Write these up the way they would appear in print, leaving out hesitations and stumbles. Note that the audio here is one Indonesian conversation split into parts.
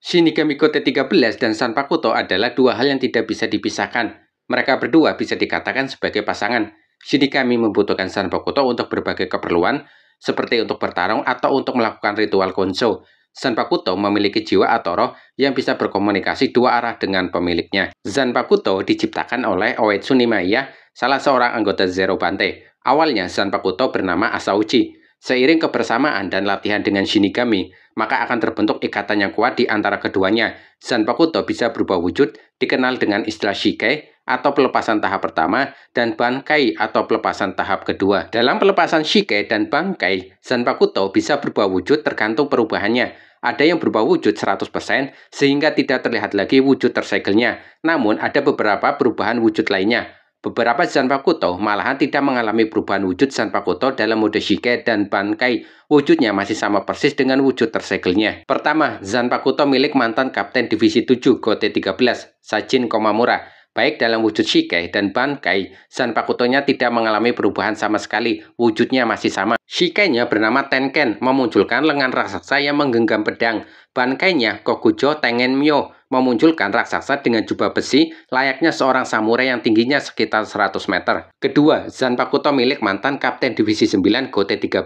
Shinigami Kote 13 dan Sanpakuto adalah dua hal yang tidak bisa dipisahkan. Mereka berdua bisa dikatakan sebagai pasangan. Shinigami membutuhkan Sanpakuto untuk berbagai keperluan, seperti untuk bertarung atau untuk melakukan ritual Konso. Sanpakuto memiliki jiwa atau roh yang bisa berkomunikasi dua arah dengan pemiliknya. Zanpakuto diciptakan oleh Oetsu Nimaiya, salah seorang anggota Zero Bante. Awalnya Zanpakuto bernama Asauchi. Seiring kebersamaan dan latihan dengan Shinigami, maka akan terbentuk ikatan yang kuat di antara keduanya. Zanpakuto bisa berubah wujud, dikenal dengan istilah Shike atau pelepasan tahap pertama dan Bankai atau pelepasan tahap kedua. Dalam pelepasan Shike dan Bankai, Zanpakuto bisa berubah wujud tergantung perubahannya. Ada yang berubah wujud 100% sehingga tidak terlihat lagi wujud tersegelnya. Namun ada beberapa perubahan wujud lainnya. Beberapa Zanpakuto malahan tidak mengalami perubahan wujud Zanpakuto dalam mode Shike dan Bankai. Wujudnya masih sama persis dengan wujud tersegelnya. Pertama, Zanpakuto milik mantan Kapten Divisi 7 Kote 13, Sajin Komamura. Baik dalam wujud Shike dan Bankai, Zanpakutonya tidak mengalami perubahan sama sekali. Wujudnya masih sama. Shike-nya bernama Tenken, memunculkan lengan raksasa yang menggenggam pedang. Bankai-nya Kokujo Tengen Myo, memunculkan raksasa dengan jubah besi layaknya seorang samurai yang tingginya sekitar 100 meter. Kedua, Zanpakuto milik mantan Kapten Divisi 9 Kote 13,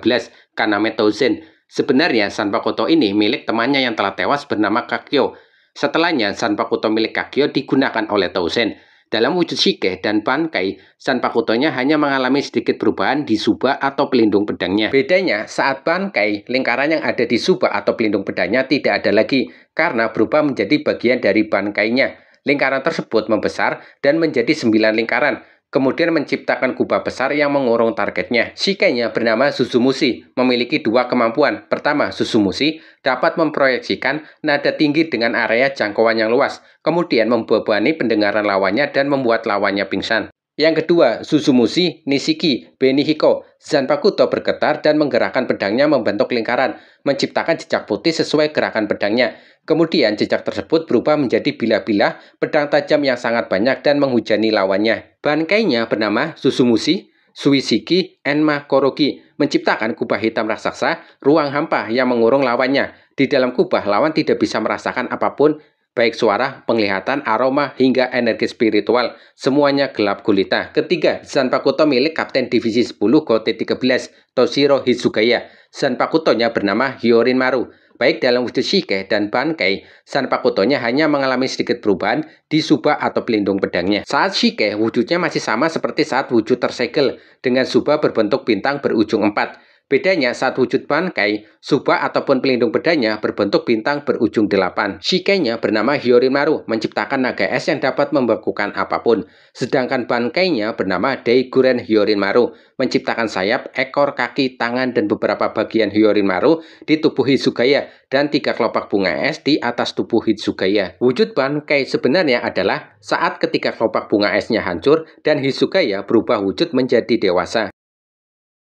Kaname Touzen. Sebenarnya Zanpakuto ini milik temannya yang telah tewas bernama Kakyo. Setelahnya, Zanpakuto milik Kakyo digunakan oleh Touzen. Dalam wujud Shike dan Bankai, Zanpakutonya hanya mengalami sedikit perubahan di Suba atau pelindung pedangnya. Bedanya, saat Bankai, lingkaran yang ada di Suba atau pelindung pedangnya tidak ada lagi, karena berubah menjadi bagian dari Bankainya. Lingkaran tersebut membesar dan menjadi 9 lingkaran, kemudian menciptakan kubah besar yang mengurung targetnya. Shike-nya bernama Suzumushi, memiliki dua kemampuan. Pertama, Suzumushi dapat memproyeksikan nada tinggi dengan area jangkauan yang luas, kemudian membebani pendengaran lawannya dan membuat lawannya pingsan. Yang kedua, Suzumushi Nishiki Benihiko. Zanpakuto bergetar dan menggerakkan pedangnya membentuk lingkaran, menciptakan jejak putih sesuai gerakan pedangnya. Kemudian jejak tersebut berubah menjadi bilah-bilah pedang tajam yang sangat banyak dan menghujani lawannya. Bankainya bernama Suzumushi Suishiki Enma Korogi, menciptakan kubah hitam raksasa, ruang hampa yang mengurung lawannya. Di dalam kubah, lawan tidak bisa merasakan apapun, baik suara, penglihatan, aroma, hingga energi spiritual. Semuanya gelap gulita. Ketiga, Zanpakuto milik Kapten Divisi 10 Kote 13, Toshiro Hitsugaya. Zanpakutonya bernama Hyorin Maru. Baik dalam wujud Shike dan Bankai, Zanpakutonya hanya mengalami sedikit perubahan di Suba atau pelindung pedangnya. Saat Shike, wujudnya masih sama seperti saat wujud tersegel, dengan Suba berbentuk bintang berujung 4. Bedanya saat wujud Bankai, Suba ataupun pelindung pedangnya berbentuk bintang berujung 8. Shike-nya bernama Hyorin Maru, menciptakan naga es yang dapat membekukan apapun. Sedangkan Bankai-nya bernama Daiguren Hyorin Maru, menciptakan sayap, ekor, kaki, tangan, dan beberapa bagian Hyorin Maru di tubuh Hitsugaya, dan 3 kelopak bunga es di atas tubuh Hitsugaya. Wujud Bankai sebenarnya adalah saat ketika kelopak bunga esnya hancur dan Hitsugaya berubah wujud menjadi dewasa.